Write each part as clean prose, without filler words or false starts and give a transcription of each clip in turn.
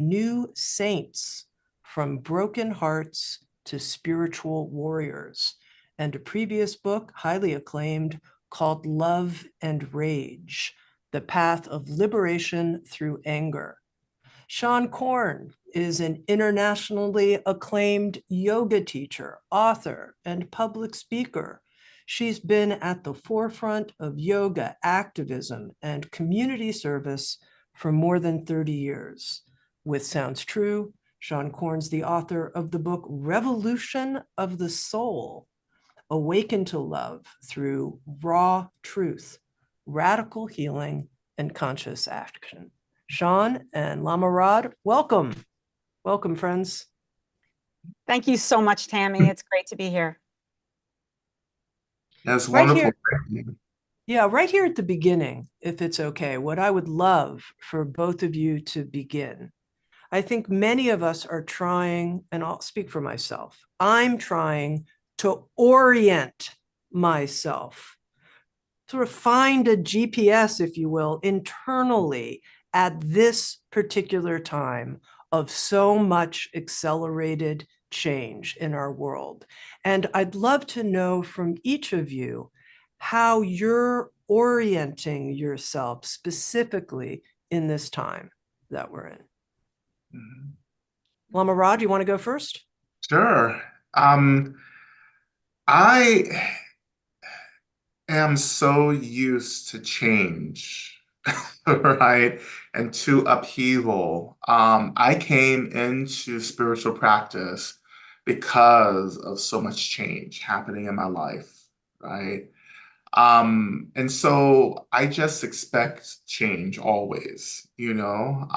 new saints, from broken hearts to spiritual warriors, and a previous book, highly acclaimed, called Love and Rage, The Path of Liberation Through Anger. Seane Corn is an internationally acclaimed yoga teacher, author, and public speaker. She's been at the forefront of yoga activism and community service for more than 30 years. With Sounds True, Seane Corn's the author of the book Revolution of the Soul, Awaken to Love Through Raw Truth, Radical Healing, and Conscious Action. Seane and Lama Rod, welcome. Welcome, friends. Thank you so much, Tami. It's great to be here. That's wonderful. Right here at the beginning, if it's okay, what I would love for both of you to begin. I think many of us are trying, and I'll speak for myself, I'm trying to orient myself, sort of find a GPS, if you will, internally at this particular time of so much accelerated change in our world. And I'd love to know from each of you how you're orienting yourself specifically in this time that we're in. Mm-hmm. Lama Rod, you want to go first? Sure. I am so used to change. Right? And to upheaval. I came into spiritual practice because of so much change happening in my life, right? And so I just expect change always, you know?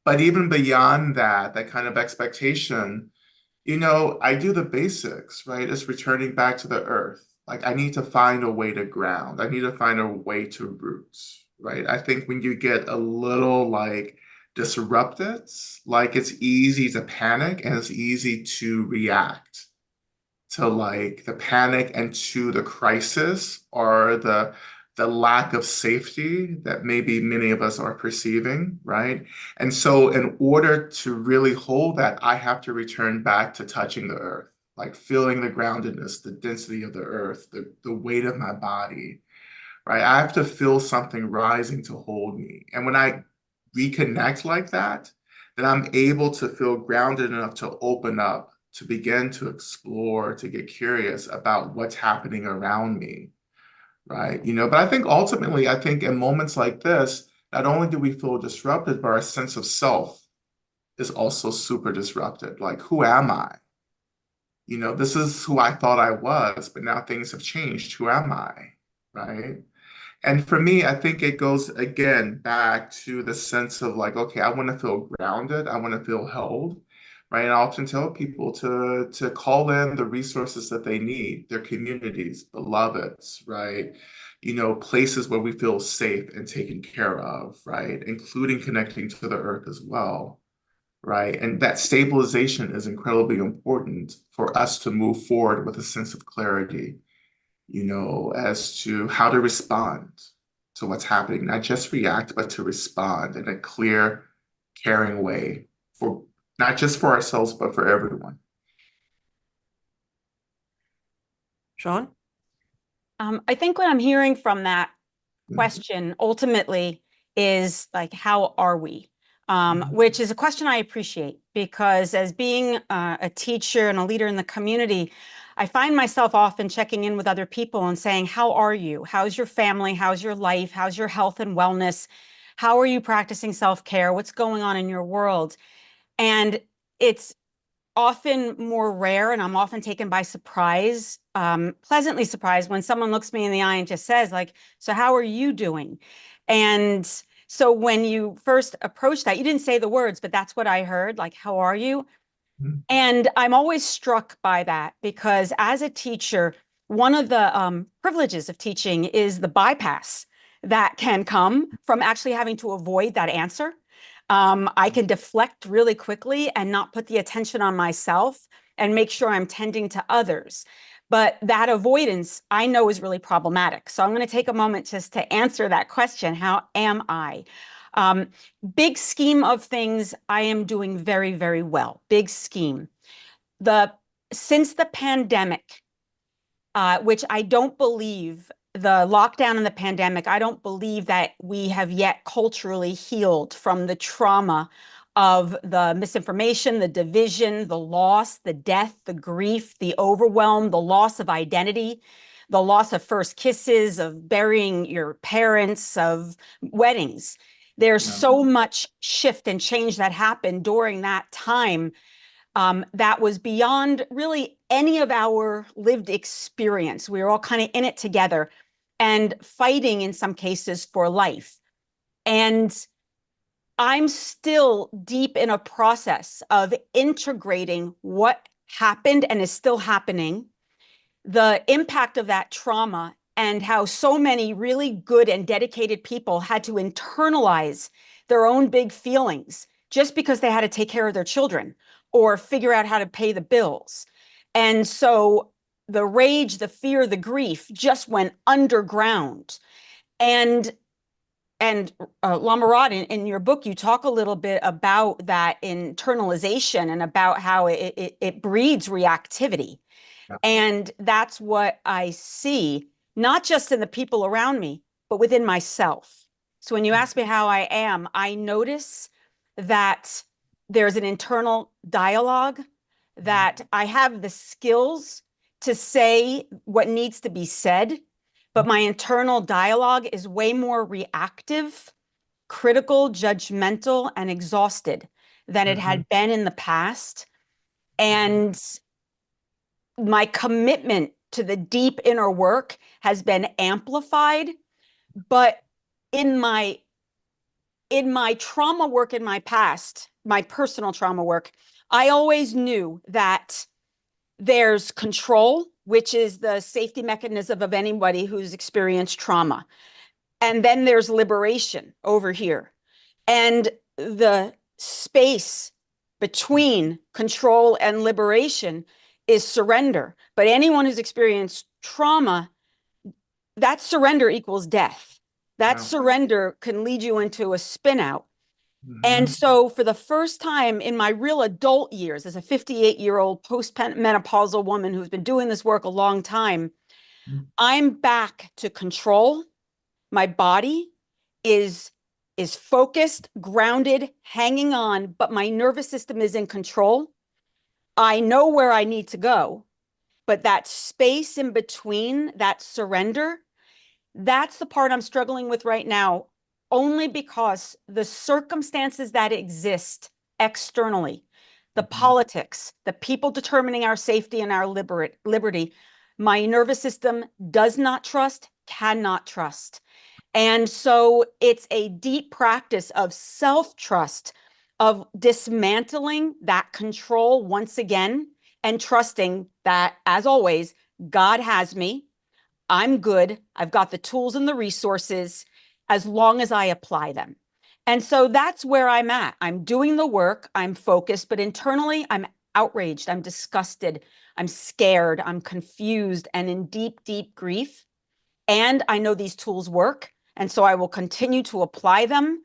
But even beyond that kind of expectation, I do the basics, right? It's returning back to the earth. Like I need to find a way to ground. I need to find a way to roots, right? I think when you get a little like disrupted, like it's easy to panic and it's easy to react to like the panic and to the crisis or the lack of safety that maybe many of us are perceiving, right? And so in order to really hold that, I have to return back to touching the earth, like feeling the groundedness, the density of the earth, the weight of my body, right? I have to feel something rising to hold me. And when I reconnect like that, then I'm able to feel grounded enough to open up, to begin to explore, to get curious about what's happening around me, right? But I think ultimately, I think in moments like this, not only do we feel disrupted, but our sense of self is also super disrupted. Like, who am I? This is who I thought I was, but now things have changed. Who am I? Right? And for me, I think it goes again back to the sense of like, okay, I want to feel grounded. I want to feel held, right? And I often tell people to call in the resources that they need, their communities, beloveds, right? Places where we feel safe and taken care of, right? Including connecting to the earth as well, right? And that stabilization is incredibly important for us to move forward with a sense of clarity, as to how to respond to what's happening, not just react, but to respond in a clear, caring way for not just for ourselves, but for everyone. Seane? I think what I'm hearing from that question ultimately is like, how are we? Which is a question I appreciate because as being a teacher and a leader in the community, I find myself often checking in with other people and saying, how are you? How's your family? How's your life? How's your health and wellness? How are you practicing self-care? What's going on in your world? And it's often more rare, and I'm often taken by surprise, pleasantly surprised when someone looks me in the eye and just says like, so how are you doing? And so when you first approached that, you didn't say the words, but that's what I heard, like, how are you? And I'm always struck by that because as a teacher, one of the privileges of teaching is the bypass that can come from actually having to avoid that answer. I can deflect really quickly and not put the attention on myself and make sure I'm tending to others. But that avoidance I know is really problematic. So I'm going to take a moment just to answer that question. How am I? Big scheme of things, I am doing very, very well. Big scheme. Since the pandemic, which I don't believe, the lockdown and the pandemic, I don't believe that we have yet culturally healed from the trauma of the misinformation, the division, the loss, the death, the grief, the overwhelm, the loss of identity, the loss of first kisses, of burying your parents, of weddings. There's so much shift and change that happened during that time that was beyond really any of our lived experience. We were all kind of in it together and fighting in some cases for life. And I'm still deep in a process of integrating what happened and is still happening, the impact of that trauma, and how so many really good and dedicated people had to internalize their own big feelings just because they had to take care of their children or figure out how to pay the bills. And so the rage, the fear, the grief just went underground. And Lama Rod, in your book, you talk a little bit about that internalization and about how it breeds reactivity. Yeah. And that's what I see, not just in the people around me, but within myself. So when you ask me how I am, I notice that there's an internal dialogue, that I have the skills to say what needs to be said, but my internal dialogue is way more reactive, critical, judgmental, and exhausted than it had been in the past. And my commitment to the deep inner work has been amplified. But in my trauma work in my past, my personal trauma work, I always knew that there's control, which is the safety mechanism of anybody who's experienced trauma. And then there's liberation over here. And the space between control and liberation is surrender. But anyone who's experienced trauma, that surrender equals death. That surrender can lead you into a spin out. And so for the first time in my real adult years, as a 58-year-old post-menopausal woman who's been doing this work a long time, I'm back to control. My body is focused, grounded, hanging on, but my nervous system is in control. I know where I need to go, but that space in between, that surrender, that's the part I'm struggling with right now, only because the circumstances that exist externally, the politics, the people determining our safety and our liberty, my nervous system does not trust, cannot trust. And so it's a deep practice of self-trust, of dismantling that control once again, and trusting that, as always, God has me. I'm good. I've got the tools and the resources as long as I apply them. And so that's where I'm at. I'm doing the work. I'm focused, but internally I'm outraged. I'm disgusted. I'm scared. I'm confused and in deep, deep grief. And I know these tools work. And so I will continue to apply them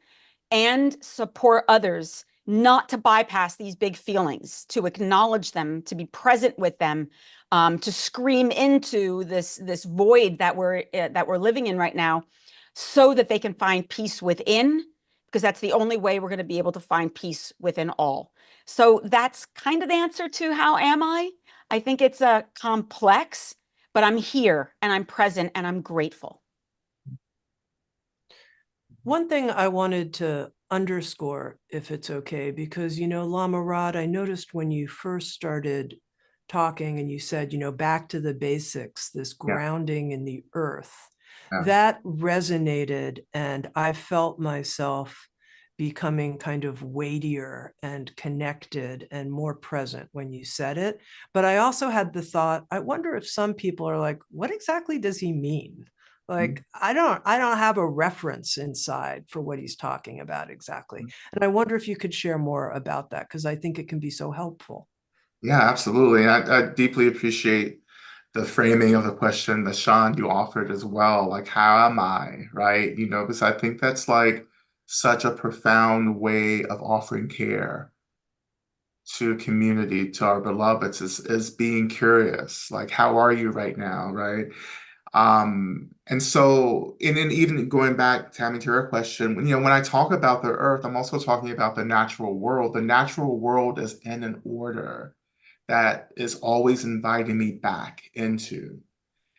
and support others not to bypass these big feelings, to acknowledge them, to be present with them, to scream into this void that we're living in right now, so that they can find peace within, because that's the only way we're going to be able to find peace within all. So that's kind of the answer to how am I? I think it's a complex, but I'm here and I'm present and I'm grateful. One thing I wanted to underscore, if it's okay, because, Lama Rod, I noticed when you first started talking and you said, back to the basics, this grounding in the earth, that resonated. And I felt myself becoming kind of weightier and connected and more present when you said it. But I also had the thought, I wonder if some people are like, what exactly does he mean? Like, I don't have a reference inside for what he's talking about exactly. And I wonder if you could share more about that, because I think it can be so helpful. Yeah, absolutely. I deeply appreciate the framing of the question that Seane, you offered as well. Like, how am I? Right? Because I think that's like such a profound way of offering care to community, to our beloveds, is being curious. Like, how are you right now, right? And so, and then even going back, Tammy, to your question, when I talk about the earth, I'm also talking about the natural world. The natural world is in an order that is always inviting me back into.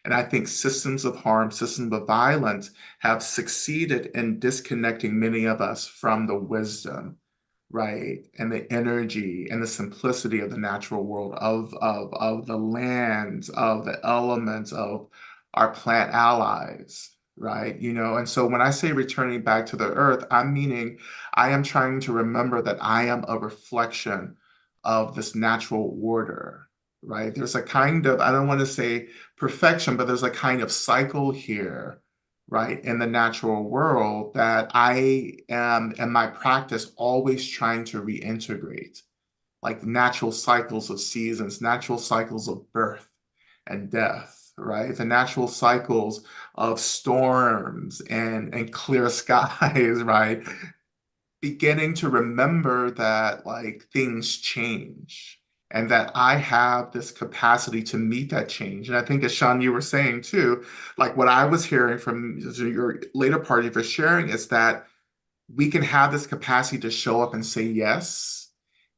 And I think systems of harm, systems of violence have succeeded in disconnecting many of us from the wisdom, right? And the energy and the simplicity of the natural world, of the lands, of the elements, of our plant allies, right? And so when I say returning back to the earth, I'm meaning I am trying to remember that I am a reflection of this natural order, right? There's a kind of, I don't want to say perfection, but there's a kind of cycle here, right, in the natural world that I am, in my practice, always trying to reintegrate, like natural cycles of seasons, natural cycles of birth and death, right? The natural cycles of storms and clear skies, right? Beginning to remember that like things change and that I have this capacity to meet that change. And I think, as Sean, you were saying too, like what I was hearing from your later part of your sharing is that we can have this capacity to show up and say yes,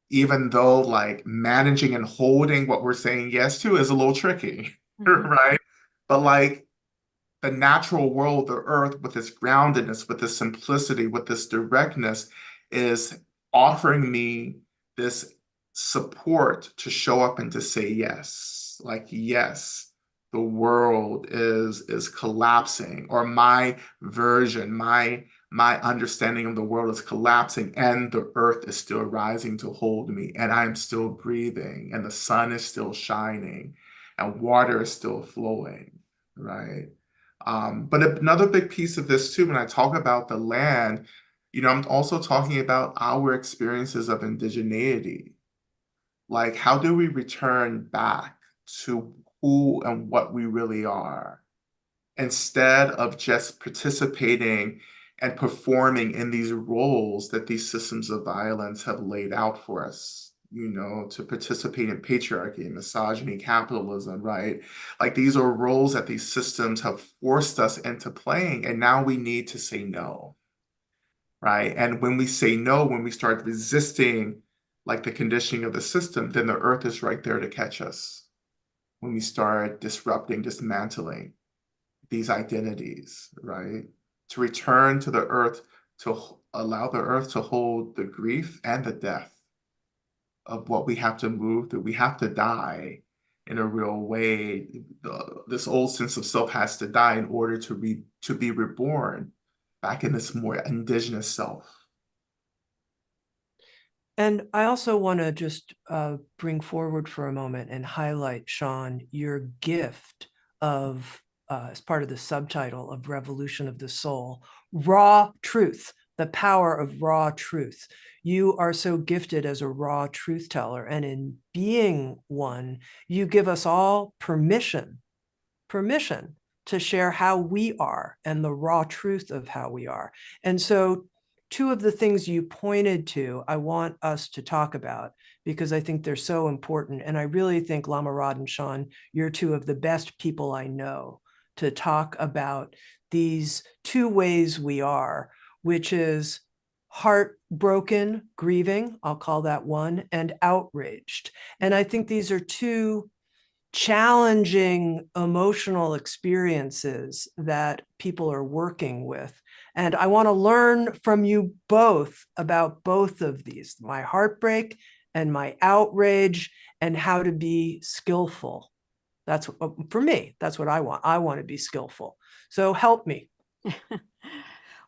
even though like managing and holding what we're saying yes to is a little tricky, right? But like the natural world, the earth, with its groundedness, with its simplicity, with this directness, is offering me this support to show up and to say yes. Like, yes, the world is collapsing, or my version, my understanding of the world is collapsing, and the earth is still rising to hold me, and I'm still breathing, and the sun is still shining, and water is still flowing, right? But another big piece of this too, when I talk about the land, I'm also talking about our experiences of indigeneity. Like, how do we return back to who and what we really are, instead of just participating and performing in these roles that these systems of violence have laid out for us, to participate in patriarchy, misogyny, capitalism, right? Like, these are roles that these systems have forced us into playing, and now we need to say no, right? And when we say no, when we start resisting like the conditioning of the system, then the earth is right there to catch us. When we start disrupting, dismantling these identities, right? To return to the earth, to allow the earth to hold the grief and the death of what we have to move through. We have to die in a real way. This old sense of self has to die in order to be reborn back in this more indigenous self. And I also want to just bring forward for a moment and highlight, Sean, your gift of, as part of the subtitle of Revolution of the Soul, raw truth, the power of raw truth. You are so gifted as a raw truth teller. And in being one, you give us all permission to share how we are and the raw truth of how we are. And so two of the things you pointed to, I want us to talk about because I think they're so important. And I really think, Lama Rod and Seane, you're two of the best people I know to talk about these two ways we are, which is heartbroken, grieving, I'll call that one, and outraged. And I think these are two challenging emotional experiences that people are working with. And I want to learn from you both about both of these, my heartbreak and my outrage, and how to be skillful. That's, for me, that's what I want. I want to be skillful. So help me.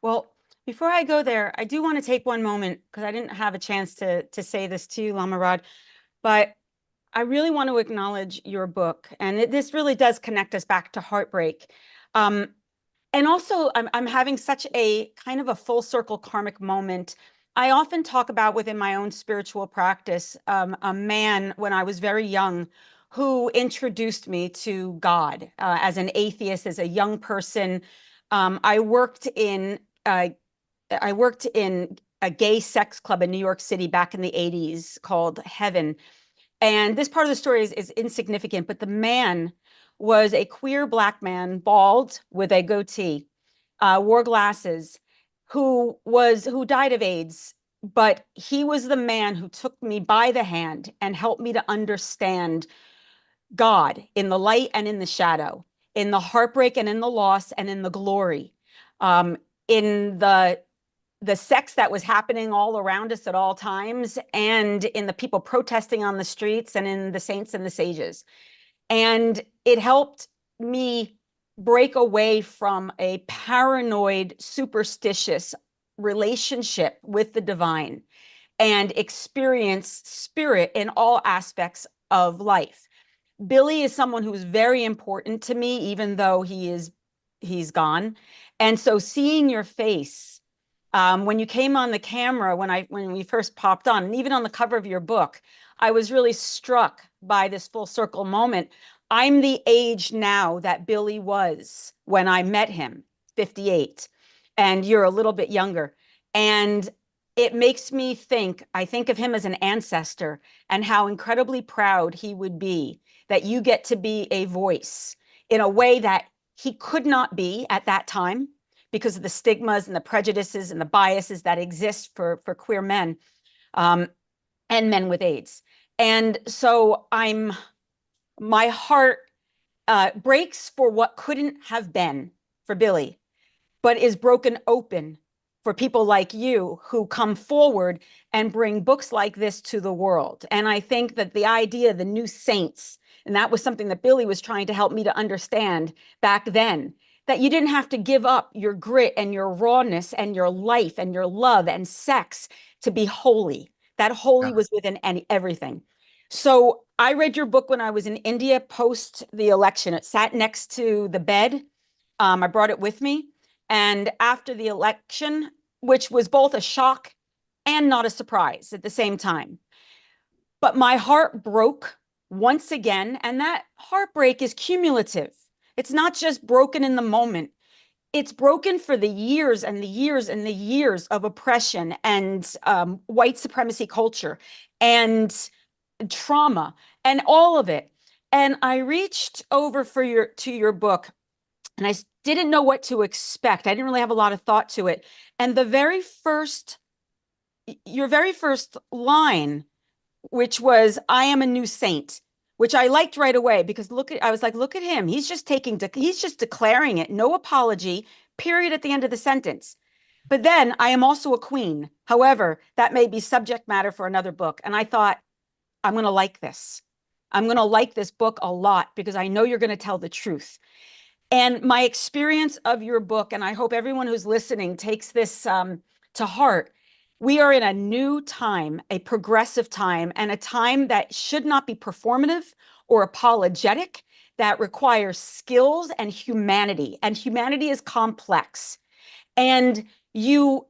Well, before I go there, I do want to take one moment because I didn't have a chance to say this to you, Lama Rod, but I really want to acknowledge your book, and this really does connect us back to heartbreak. And also, I'm having such a kind of a full circle karmic moment. I often talk about within my own spiritual practice, a man when I was very young who introduced me to God as an atheist, as a young person. I worked in I worked in a gay sex club in New York City back in the 80s called Heaven. And this part of the story is insignificant, but the man was a queer Black man, bald with a goatee, wore glasses, who died of AIDS. But he was the man who took me by the hand and helped me to understand God in the light and in the shadow, in the heartbreak and in the loss and in the glory, in the sex that was happening all around us at all times, and in the people protesting on the streets, and in the saints and the sages. And it helped me break away from a paranoid, superstitious relationship with the divine and experience spirit in all aspects of life. Billy is someone who's very important to me, even though he's gone. And so seeing your face, when you came on the camera, when we first popped on, and even on the cover of your book, I was really struck by this full circle moment. I'm the age now that Billy was when I met him, 58, and you're a little bit younger. And it makes me think, I think of him as an ancestor and how incredibly proud he would be that you get to be a voice in a way that he could not be at that time because of the stigmas and the prejudices and the biases that exist for queer men, and men with AIDS. And so my heart breaks for what couldn't have been for Billy, but is broken open for people like you who come forward and bring books like this to the world. And I think that the idea of the new saints, and that was something that Billy was trying to help me to understand back then, that you didn't have to give up your grit and your rawness and your life and your love and sex to be holy. That holy was within everything. So I read your book when I was in India post the election. It sat next to the bed. I brought it with me. And after the election, which was both a shock and not a surprise at the same time, but my heart broke once again. And that heartbreak is cumulative. It's not just broken in the moment. It's broken for the years and the years and the years of oppression and white supremacy culture and trauma and all of it. And I reached over to your book, and I didn't know what to expect. I didn't really have a lot of thought to it. And your very first line, which was, I am a new saint, which I liked right away because I was like, look at him. He's just declaring it. No apology, period at the end of the sentence. But then I am also a queen. However, that may be subject matter for another book. And I thought, I'm going to like this. I'm going to like this book a lot because I know you're going to tell the truth. And my experience of your book, and I hope everyone who's listening takes this to heart, we are in a new time, a progressive time, and a time that should not be performative or apologetic, that requires skills and humanity. And humanity is complex. And you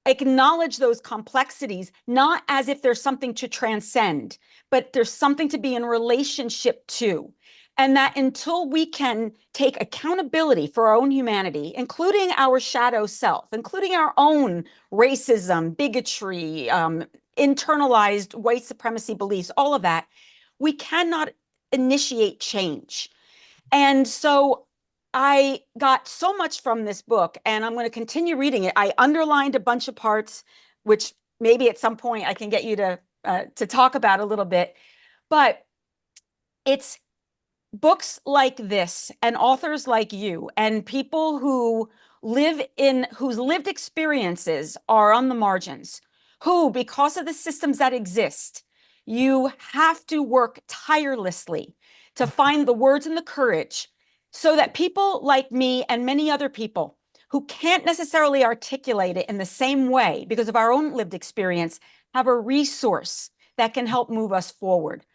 acknowledge those complexities, not as if there's something to transcend, but there's something to be in relationship to. And that until we can take accountability for our own humanity, including our shadow self, including our own racism, bigotry, internalized white supremacy beliefs, all of that, we cannot initiate change. And so I got so much from this book, and I'm going to continue reading it. I underlined a bunch of parts, which maybe at some point I can get you to talk about a little bit. But it's books like this and authors like you and people whose lived experiences are on the margins, who, because of the systems that exist, you have to work tirelessly to find the words and the courage so that people like me and many other people who can't necessarily articulate it in the same way because of our own lived experience have a resource that can help move us forward.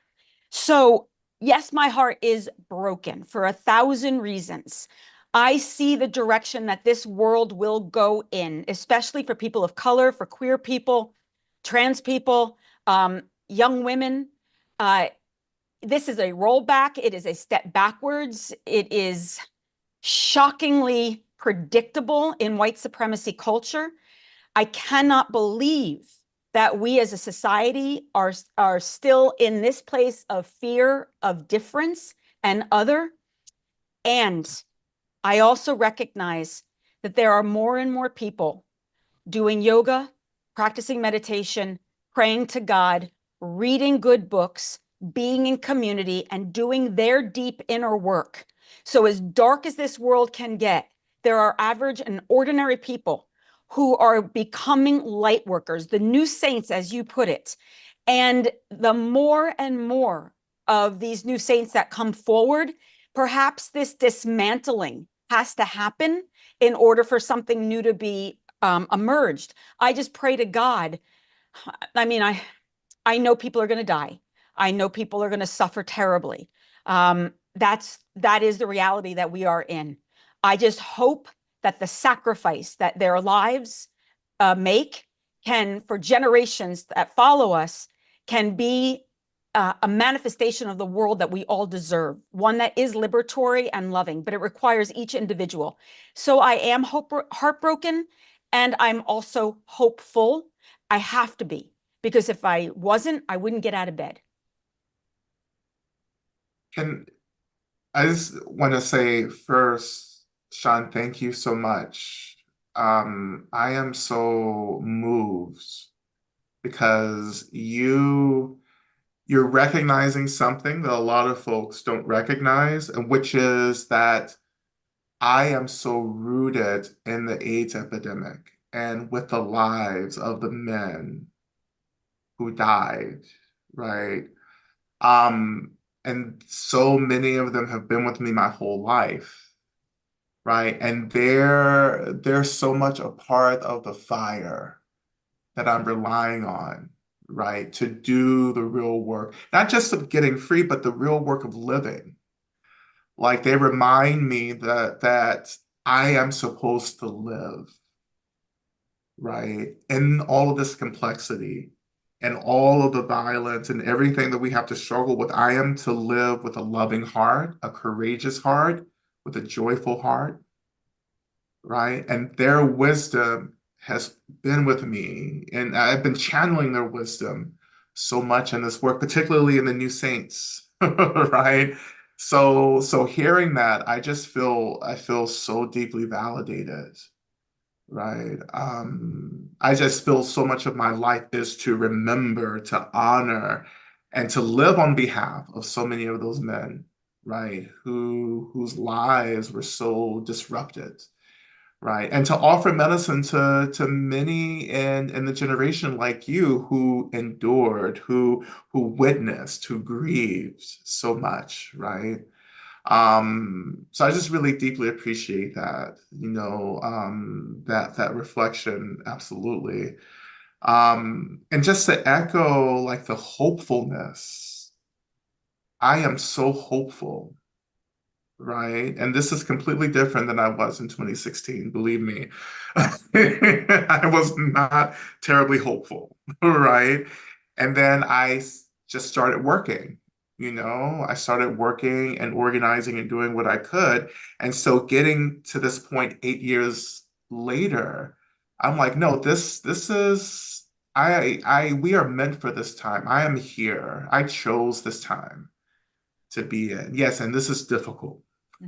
So yes, my heart is broken for 1,000 reasons. I see the direction that this world will go in, especially for people of color, for queer people, trans people, young women. This is a rollback. It is a step backwards. It is shockingly predictable in white supremacy culture. I cannot believe that we as a society are still in this place of fear of difference and other. And I also recognize that there are more and more people doing yoga, practicing meditation, praying to God, reading good books, being in community, and doing their deep inner work. So as dark as this world can get, there are average and ordinary people who are becoming light workers, the new saints, as you put it. And the more and more of these new saints that come forward, perhaps this dismantling has to happen in order for something new to be emerged. I just pray to God. I mean, I know people are going to die. I know people are going to suffer terribly. That is the reality that we are in. I just hope that the sacrifice that their lives make can, for generations that follow us, can be a manifestation of the world that we all deserve, one that is liberatory and loving, but it requires each individual. So I am heartbroken, and I'm also hopeful. I have to be, because if I wasn't, I wouldn't get out of bed. Can I just want to say first, Sean, thank you so much. I am so moved because you're recognizing something that a lot of folks don't recognize, and which is that I am so rooted in the AIDS epidemic and with the lives of the men who died, right? Um, and so many of them have been with me my whole life, right? And they're so much a part of the fire that I'm relying on, right? To do the real work, not just of getting free, but the real work of living. Like they remind me that I am supposed to live, right? In all of this complexity and all of the violence and everything that we have to struggle with, I am to live with a loving heart, a courageous heart, with a joyful heart, right? And their wisdom has been with me, and I've been channeling their wisdom so much in this work, particularly in the new saints, right? So hearing that, I feel so deeply validated, right? I just feel so much of my life is to remember, to honor, and to live on behalf of so many of those men, right? Whose lives were so disrupted, right? And to offer medicine to many in the generation like you who endured, who witnessed, who grieved so much, right? So I just really deeply appreciate that, that reflection, absolutely. And just to echo like the hopefulness, I am so hopeful, right? And this is completely different than I was in 2016, believe me. I was not terribly hopeful, right? And then just started working, I started working and organizing and doing what I could. And so getting to this point 8 years later, I'm like, no, this is we are meant for this time. I am here. I chose this time to be in. Yes, and this is difficult,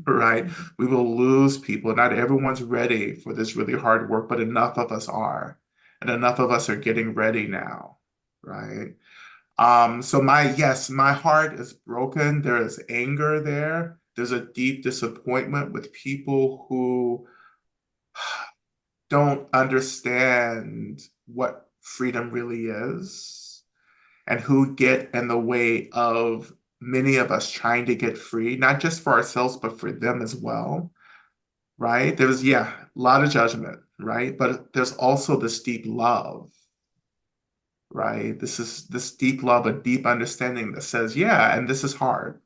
right? We will lose people. Not everyone's ready for this really hard work, but enough of us are. And enough of us are getting ready now, right? So yes, my heart is broken. There is anger there. There's a deep disappointment with people who don't understand what freedom really is and who get in the way of many of us trying to get free, not just for ourselves, but for them as well, right? Yeah, a lot of judgment, right? But there's also this deep love, right? This deep love, a deep understanding that says, yeah, and this is hard,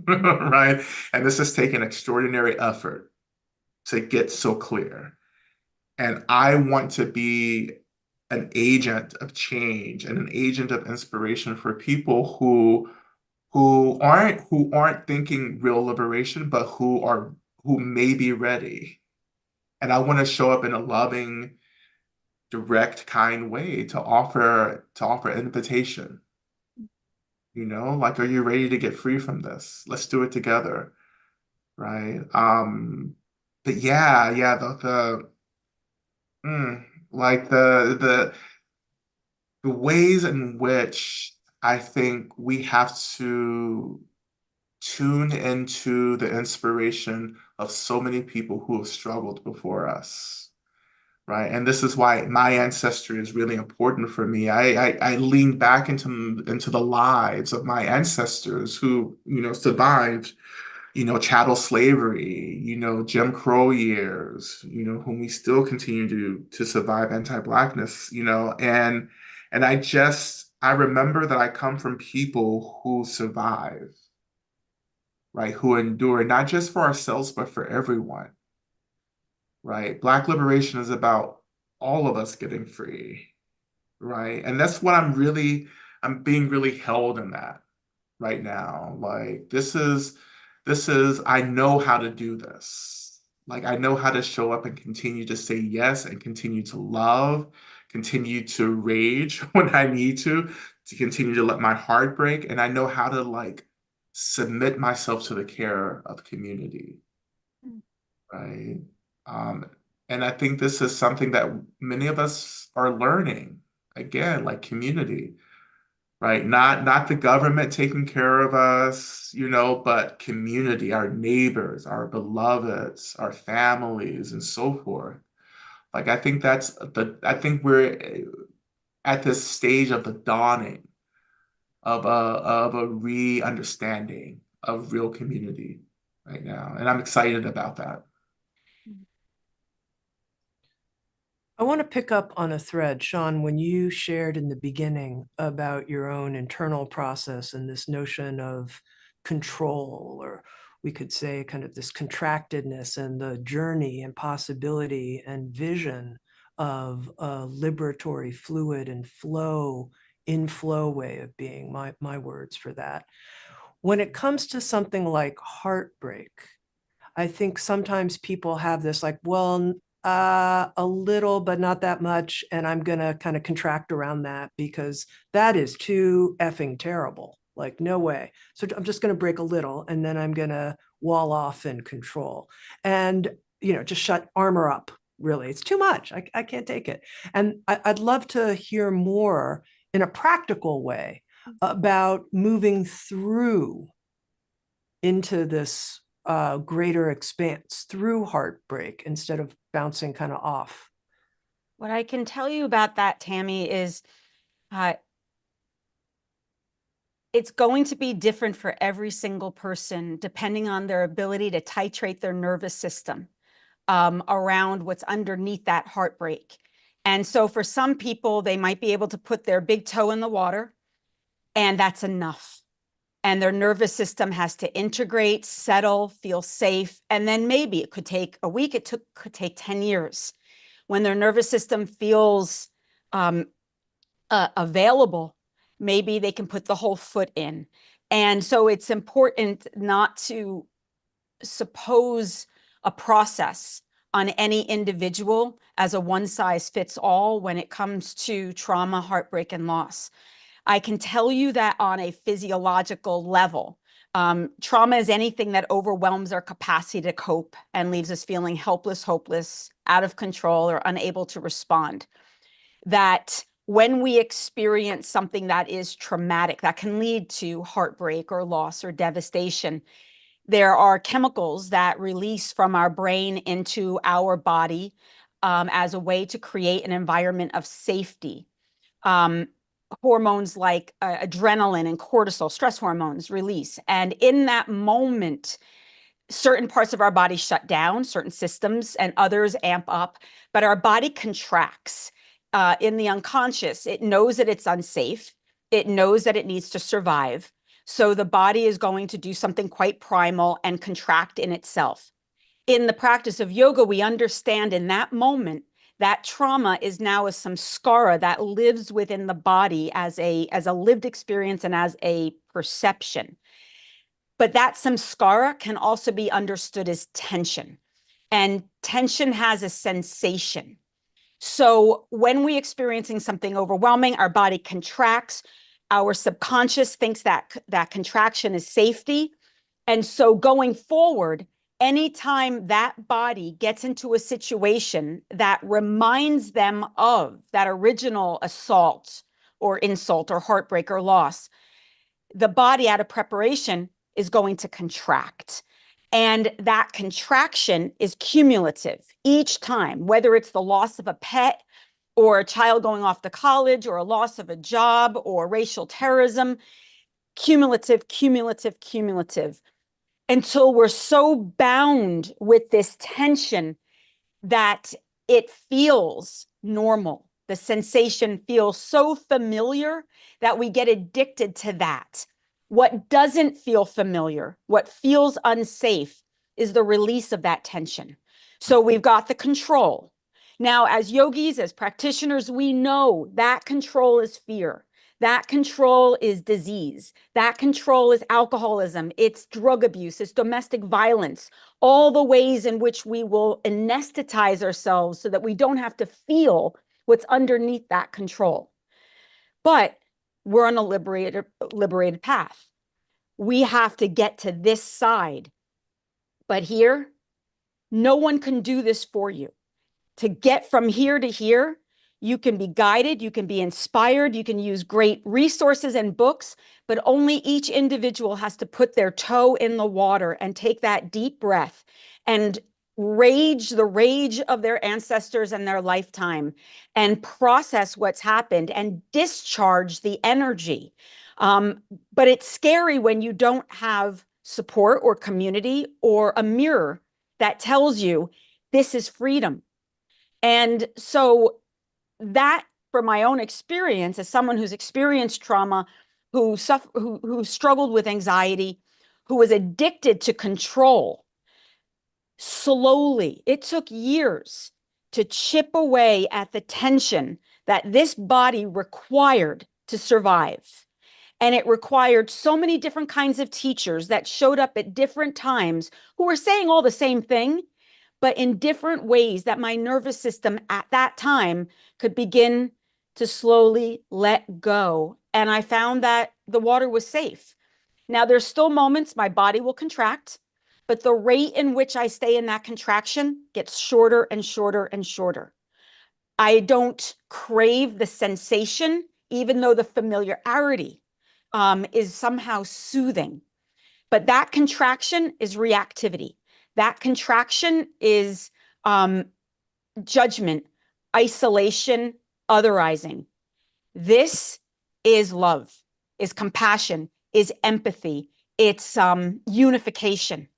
right? And this has taken extraordinary effort to get so clear. And I want to be an agent of change and an agent of inspiration for people who aren't thinking real liberation, but who may be ready. And I want to show up in a loving, direct, kind way to offer invitation. You know, like, are you ready to get free from this? Let's do it together, right? But yeah, like the ways in which I think we have to tune into the inspiration of so many people who have struggled before us, right? And this is why my ancestry is really important for me. I lean back into the lives of my ancestors who, survived, chattel slavery, Jim Crow years, whom we still continue to survive anti-Blackness, and I remember that I come from people who survive, right? Who endure, not just for ourselves, but for everyone, right? Black liberation is about all of us getting free, right? And that's what I'm being really held in that right now. Like, I know how to do this. Like, I know how to show up and continue to say yes and continue to love, continue to rage when I need to continue to let my heart break. And I know how to, like, submit myself to the care of community, right? Um, and I think this is something that many of us are learning. Again, like community, right? Not the government taking care of us, but community, our neighbors, our beloveds, our families, and so forth. Like, I think we're at this stage of the dawning of a re-understanding of real community right now. And I'm excited about that. I want to pick up on a thread, Seane, when you shared in the beginning about your own internal process and this notion of control, or we could say kind of this contractedness and the journey and possibility and vision of a liberatory, fluid and flow way of being, my words for that. When it comes to something like heartbreak, I think sometimes people have this like, well, a little, but not that much. And I'm going to kind of contract around that because that is too effing terrible. Like, no way. So I'm just going to break a little and then I'm going to wall off and control and, just armor up. Really, it's too much. I can't take it. And I'd love to hear more in a practical way about moving through into this greater expanse through heartbreak instead of bouncing kind of off. What I can tell you about that, Tami, is it's going to be different for every single person, depending on their ability to titrate their nervous system around what's underneath that heartbreak. And so for some people, they might be able to put their big toe in the water, and that's enough. And their nervous system has to integrate, settle, feel safe. And then maybe it could take a week, could take 10 years. When their nervous system feels available, maybe they can put the whole foot in. And so it's important not to suppose a process on any individual as a one-size-fits-all when it comes to trauma, heartbreak, and loss. I can tell you that on a physiological level, trauma is anything that overwhelms our capacity to cope and leaves us feeling helpless, hopeless, out of control, or unable to respond. That when we experience something that is traumatic, that can lead to heartbreak or loss or devastation, there are chemicals that release from our brain into our body as a way to create an environment of safety. Hormones like adrenaline and cortisol, stress hormones, release. And in that moment, certain parts of our body shut down, certain systems, and others amp up, but our body contracts. In the unconscious, it knows that it's unsafe. It knows that it needs to survive. So the body is going to do something quite primal and contract in itself. In the practice of yoga, we understand in that moment that trauma is now a samskara that lives within the body as a lived experience and as a perception. But that samskara can also be understood as tension. And tension has a sensation. So when we experiencing something overwhelming, our body contracts, our subconscious thinks that that contraction is safety. And so going forward, anytime that body gets into a situation that reminds them of that original assault or insult or heartbreak or loss, the body out of preparation is going to contract. And that contraction is cumulative each time, whether it's the loss of a pet or a child going off to college or a loss of a job or racial terrorism, cumulative, cumulative, cumulative, until we're so bound with this tension that it feels normal. The sensation feels so familiar that we get addicted to that. What doesn't feel familiar, what feels unsafe, is the release of that tension. So we've got the control. Now, as yogis, as practitioners, we know that control is fear. That control is disease. That control is alcoholism. It's drug abuse. It's domestic violence. All the ways in which we will anesthetize ourselves so that we don't have to feel what's underneath that control. But we're on a liberated path. We have to get to this side. But here, no one can do this for you. To get from here to here, you can be guided, you can be inspired, you can use great resources and books, but only each individual has to put their toe in the water and take that deep breath and rage the rage of their ancestors and their lifetime and process what's happened and discharge the energy. But it's scary when you don't have support or community or a mirror that tells you this is freedom. And so that, from my own experience, as someone who's experienced trauma, who struggled with anxiety, who was addicted to control, slowly, it took years to chip away at the tension that this body required to survive. And it required so many different kinds of teachers that showed up at different times who were saying all the same thing, but in different ways that my nervous system at that time could begin to slowly let go. And I found that the water was safe. Now, there's still moments my body will contract, but the rate in which I stay in that contraction gets shorter and shorter and shorter. I don't crave the sensation, even though the familiarity is somehow soothing. But that contraction is reactivity. That contraction is judgment, isolation, otherizing. This is love, is compassion, is empathy, it's unification.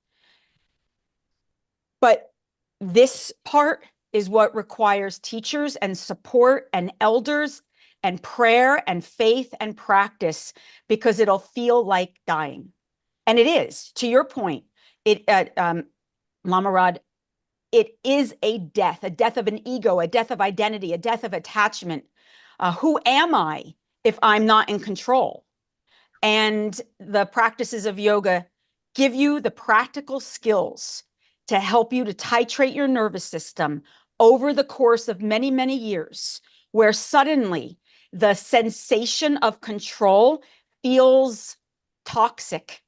But this part is what requires teachers and support and elders and prayer and faith and practice, because it'll feel like dying. And it is, to your point, Lama Rod, it is a death of an ego, a death of identity, a death of attachment. Who am I if I'm not in control? And the practices of yoga give you the practical skills to help you to titrate your nervous system over the course of many, many years, where suddenly the sensation of control feels toxic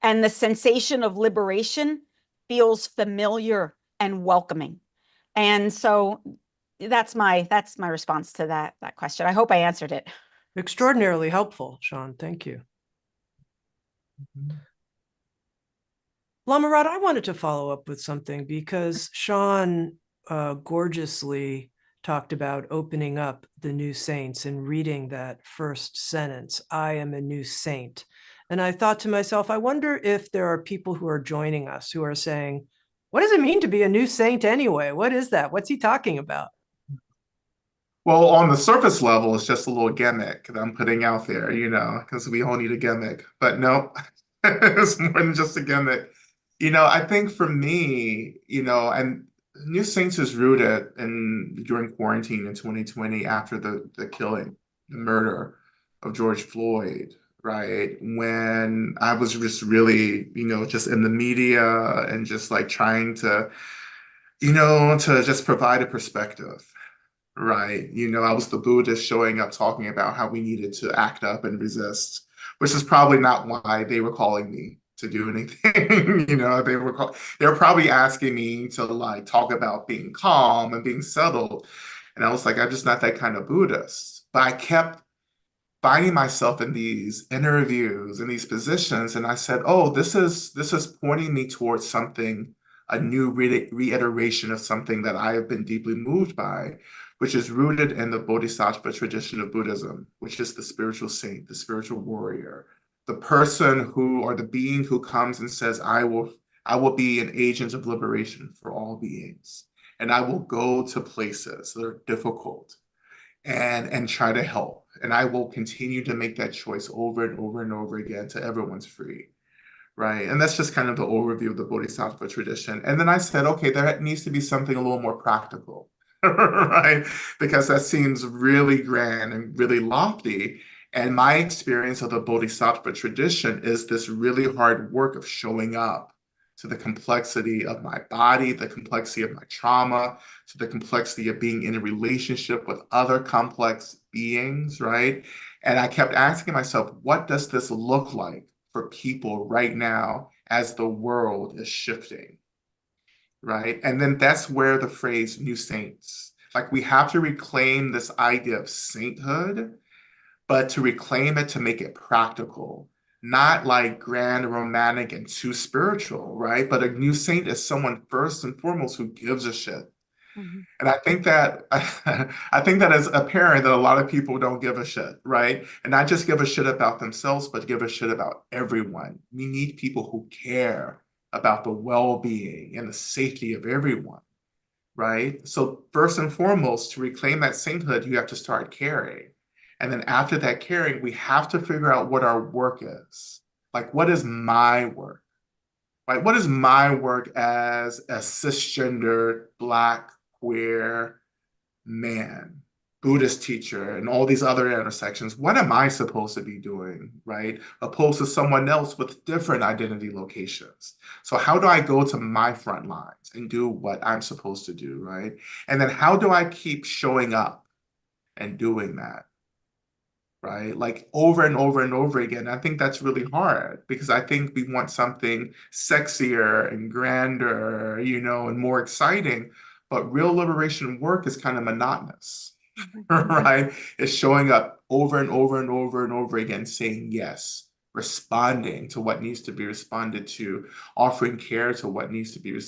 and the sensation of liberation feels familiar and welcoming. And so that's my response to that question. I hope I answered it. Extraordinarily helpful, Sean. Thank you. Lama Rod, I wanted to follow up with something because Sean gorgeously talked about opening up the new saints and reading that first sentence, I am a new saint. And I thought to myself, I wonder if there are people who are joining us who are saying, what does it mean to be a new saint anyway? What is that? What's he talking about? Well, on the surface level, it's just a little gimmick that I'm putting out there, because we all need a gimmick. But no, it's more than just a gimmick. I think for me, and New Saints is rooted during quarantine in 2020 after the killing, the murder of George Floyd, right? When I was just really, just in the media and just like trying to, to just provide a perspective. right? You know, I was the Buddhist showing up talking about how we needed to act up and resist, which is probably not why they were calling me to do anything. You know, they were probably asking me to like talk about being calm and being settled. And I was like, I'm just not that kind of Buddhist. But I kept finding myself in these interviews in these positions, and I said, "Oh, this is pointing me towards something, a new reiteration of something that I have been deeply moved by, which is rooted in the Bodhisattva tradition of Buddhism, which is the spiritual saint, the spiritual warrior, the person who or the being who comes and says, I will be an agent of liberation for all beings, and I will go to places that are difficult." And try to help. And I will continue to make that choice over and over and over again till everyone's free, right? And that's just kind of the overview of the Bodhisattva tradition. And then I said, okay, there needs to be something a little more practical, right? Because that seems really grand and really lofty. And my experience of the Bodhisattva tradition is this really hard work of showing up to the complexity of my body, the complexity of my trauma, to the complexity of being in a relationship with other complex beings, right? And I kept asking myself, what does this look like for people right now as the world is shifting, right? And then that's where the phrase new saints, like we have to reclaim this idea of sainthood, but to reclaim it to make it practical, not like grand, romantic, and too spiritual, right? But a new saint is someone first and foremost who gives a shit. Mhm. And I think that I think that is apparent that a lot of people don't give a shit, right? And not just give a shit about themselves, but give a shit about everyone. We need people who care about the well-being and the safety of everyone, right? So first and foremost, to reclaim that sainthood, you have to start caring. And then after that caring, we have to figure out what our work is. Like, what is my work? Right? What is my work as a cisgender, Black, queer man, Buddhist teacher, and all these other intersections? What am I supposed to be doing, right? Opposed to someone else with different identity locations. So how do I go to my front lines and do what I'm supposed to do, right? And then how do I keep showing up and doing that? Right? Like over and over and over again. I think that's really hard because I think we want something sexier and grander, you know, and more exciting. But real liberation work is kind of monotonous, right? It's showing up over and over and over and over again, saying yes, responding to what needs to be responded to, offering care to what needs to be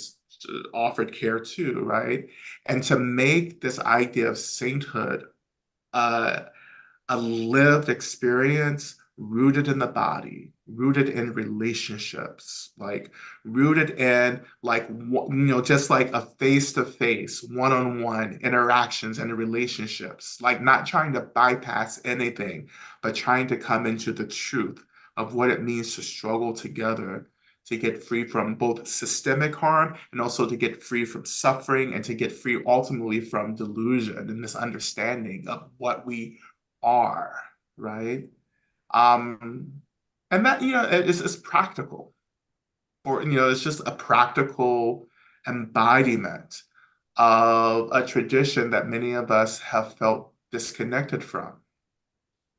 offered care to, right? And to make this idea of sainthood uh, a lived experience rooted in the body, rooted in relationships, like rooted in like you know, just like a face-to-face, one-on-one interactions and relationships, like not trying to bypass anything, but trying to come into the truth of what it means to struggle together to get free from both systemic harm and also to get free from suffering and to get free ultimately from delusion and misunderstanding of what we are, right? Um, and that, you know, it's practical, or, you know, it's just a practical embodiment of a tradition that many of us have felt disconnected from,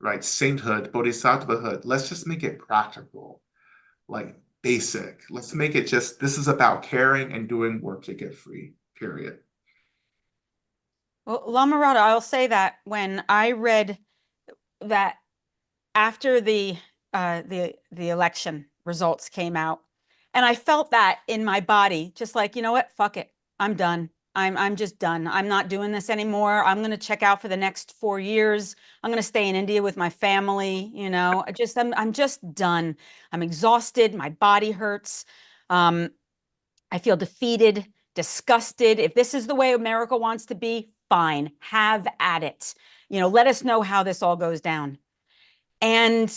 right? Sainthood, bodhisattvahood. Let's just make it practical, like basic. Let's make it just, this is about caring and doing work to get free, period. Well, Lama Rod, I'll say that when I read that after the election results came out, and I felt that in my body, just like, you know what, fuck it, I'm done. I'm just done. I'm not doing this anymore. I'm going to check out for the next 4 years. I'm going to stay in India with my family. You know, I'm just done. I'm exhausted. My body hurts. Um, I feel defeated, disgusted. If this is the way America wants to be, fine, have at it. You know, let us know how this all goes down. And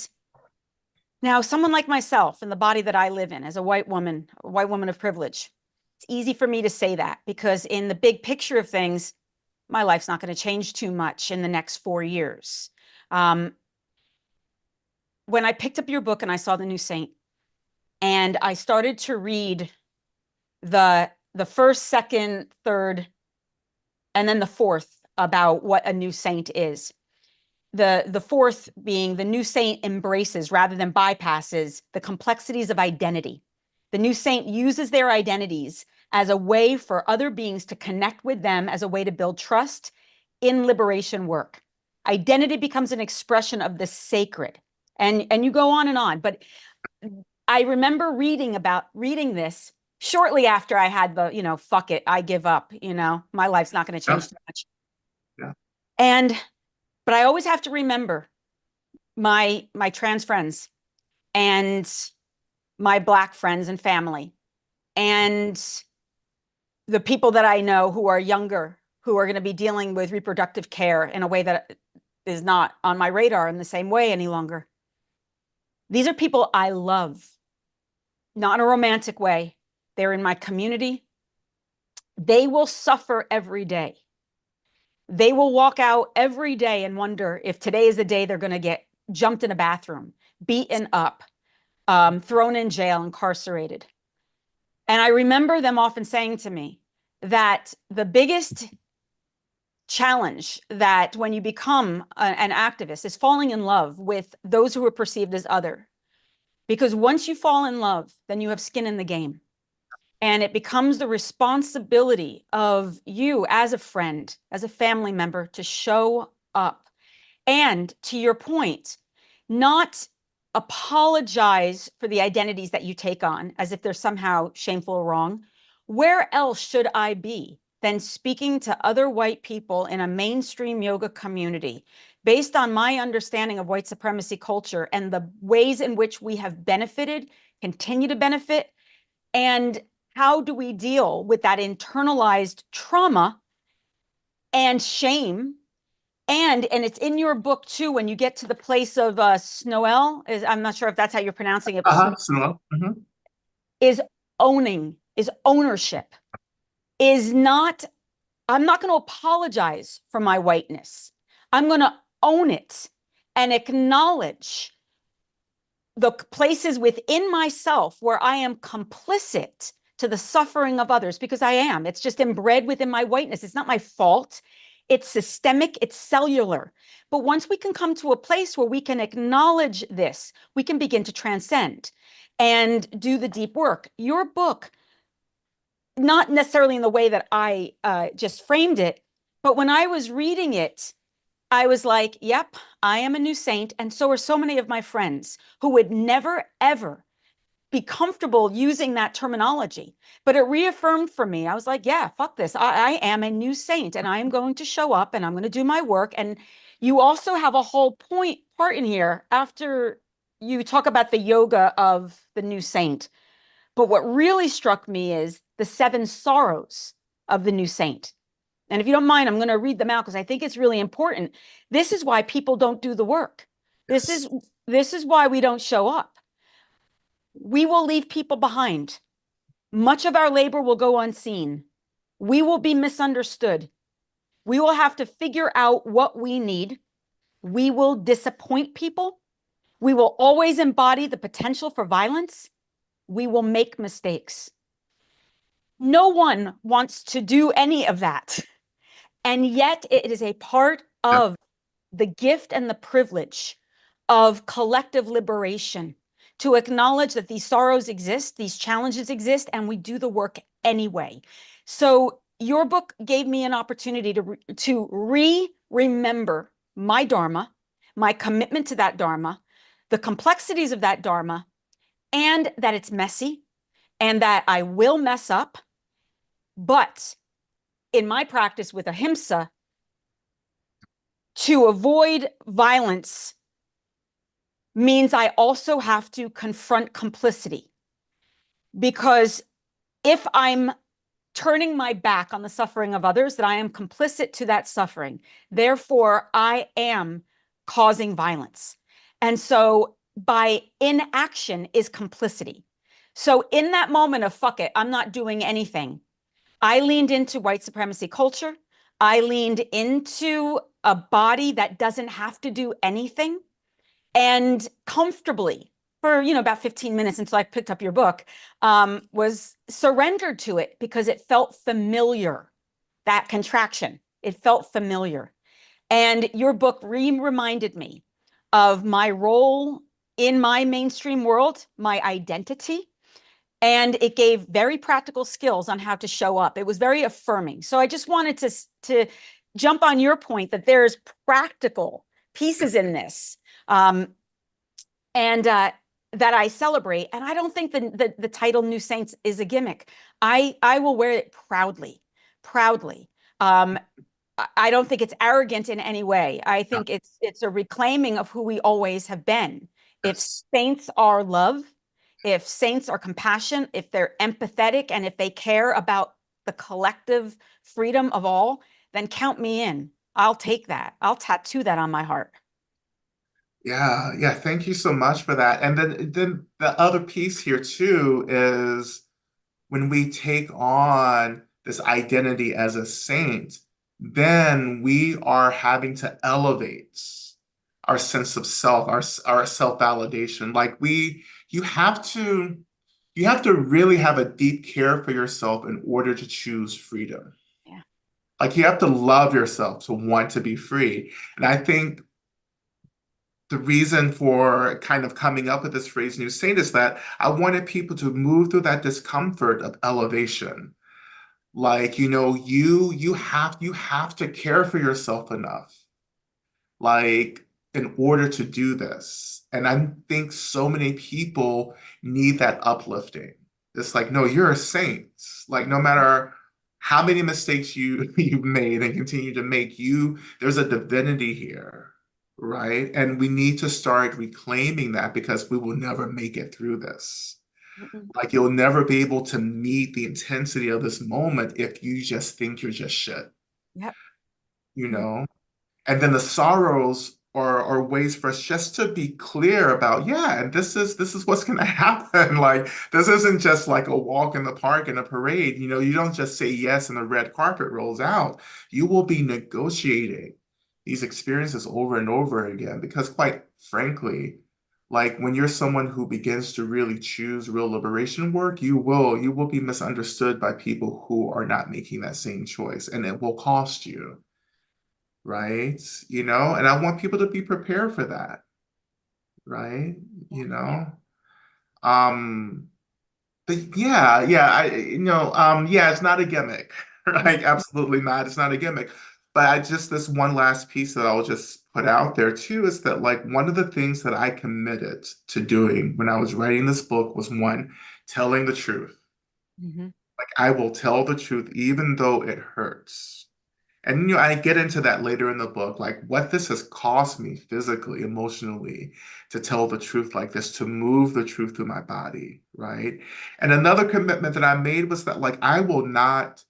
now, someone like myself, in the body that I live in as a white woman of privilege, it's easy for me to say that because in the big picture of things, my life's not going to change too much in the next 4 years. Um, when I picked up your book and I saw The New Saint, and I started to read the first, second, third, and then the fourth about what a new saint is. The fourth being the new saint embraces rather than bypasses the complexities of identity. The new saint uses their identities as a way for other beings to connect with them, as a way to build trust in liberation work. Identity becomes an expression of the sacred. And you go on, but I remember reading this shortly after I had the, fuck it, I give up, my life's not going to change too much. Yeah. But I always have to remember my trans friends and my Black friends and family and the people that I know who are younger, who are going to be dealing with reproductive care in a way that is not on my radar in the same way any longer. These are people I love, not in a romantic way. They're in my community. They will suffer every day. They will walk out every day and wonder if today is the day they're going to get jumped in a bathroom, beaten up, thrown in jail, incarcerated. And I remember them often saying to me that the biggest challenge that when you become an activist is falling in love with those who are perceived as other. Because once you fall in love, then you have skin in the game. And it becomes the responsibility of you as a friend, as a family member, to show up. And to your point, not apologize for the identities that you take on as if they're somehow shameful or wrong. Where else should I be than speaking to other white people in a mainstream yoga community based on my understanding of white supremacy culture and the ways in which we have benefited, continue to benefit, and how do we deal with that internalized trauma and shame? And it's in your book too, when you get to the place of Snoel, I'm not sure if that's how you're pronouncing it, but Snoel. is ownership, is not, I'm not going to apologize for my whiteness. I'm going to own it and acknowledge the places within myself where I am complicit to the suffering of others, because I am. It's just inbred within my whiteness. It's not my fault. It's systemic, it's cellular. But once we can come to a place where we can acknowledge this, we can begin to transcend and do the deep work. Your book, not necessarily in the way that I just framed it, but when I was reading it, I was like, yep, I am a new saint. And so are so many of my friends who would never, ever be comfortable using that terminology. But it reaffirmed for me. I was like, yeah, fuck this. I am a new saint and I am going to show up and I'm going to do my work. And you also have a whole part in here after you talk about the yoga of the new saint. But what really struck me is the 7 sorrows of the new saint. And if you don't mind, I'm going to read them out because I think it's really important. This is why people don't do the work. This is why we don't show up. We will leave people behind. Much of our labor will go unseen. We will be misunderstood. We will have to figure out what we need. We will disappoint people. We will always embody the potential for violence. We will make mistakes. No one wants to do any of that. And yet it is a part of the gift and the privilege of collective liberation to acknowledge that these sorrows exist, these challenges exist, and we do the work anyway. So your book gave me an opportunity to remember my Dharma, my commitment to that Dharma, the complexities of that Dharma, and that it's messy and that I will mess up. But in my practice with ahimsa, to avoid violence means I also have to confront complicity. Because if I'm turning my back on the suffering of others, that I am complicit to that suffering. Therefore, I am causing violence. And so by inaction is complicity. So in that moment of fuck it, I'm not doing anything, I leaned into white supremacy culture. I leaned into a body that doesn't have to do anything, and comfortably for, about 15 minutes until I picked up your book, was surrendered to it because it felt familiar, that contraction. It felt familiar. And your book reminded me of my role in my mainstream world, my identity, and it gave very practical skills on how to show up. It was very affirming. So I just wanted to jump on your point that there's practical pieces in this, and that I celebrate. And I don't think the title New Saints is a gimmick. I will wear it proudly, proudly. I don't think it's arrogant in any way. I think it's a reclaiming of who we always have been. If Yes. saints are love, if saints are compassion, if they're empathetic, and if they care about the collective freedom of all, then count me in. I'll take that. I'll tattoo that on my heart. Yeah, yeah, thank you so much for that. And then the other piece here too is when we take on this identity as a saint, then we are having to elevate our sense of self, our self-validation. Like you have to really have a deep care for yourself in order to choose freedom. Yeah. Like you have to love yourself to want to be free. And I think the reason for kind of coming up with this phrase new saint is that I wanted people to move through that discomfort of elevation. Like, you have to care for yourself enough, like, in order to do this. And I think so many people need that uplifting. It's like, no, you're a saint. Like, no matter how many mistakes you've made and continue to make, there's a divinity here, right? And we need to start reclaiming that because we will never make it through this. Mm-mm. Like you'll never be able to meet the intensity of this moment if you just think you're just shit, Yep. you know? And then the sorrows are ways for us just to be clear about, yeah, and this is what's gonna happen. Like this isn't just like a walk in the park and a parade. You don't just say yes and the red carpet rolls out. You will be negotiating these experiences over and over again because quite frankly, like when you're someone who begins to really choose real liberation work, you will be misunderstood by people who are not making that same choice, and it will cost you, right? And I want people to be prepared for that, right? You know? Um, but yeah, it's not a gimmick, right? Absolutely not. It's not a gimmick. But this one last piece that I'll just put out there too is that like one of the things that I committed to doing when I was writing this book was one, telling the truth. Mm-hmm. Like I will tell the truth even though it hurts. And I get into that later in the book, like what this has cost me physically, emotionally, to tell the truth like this, to move the truth through my body, right? And another commitment that I made was that like I will not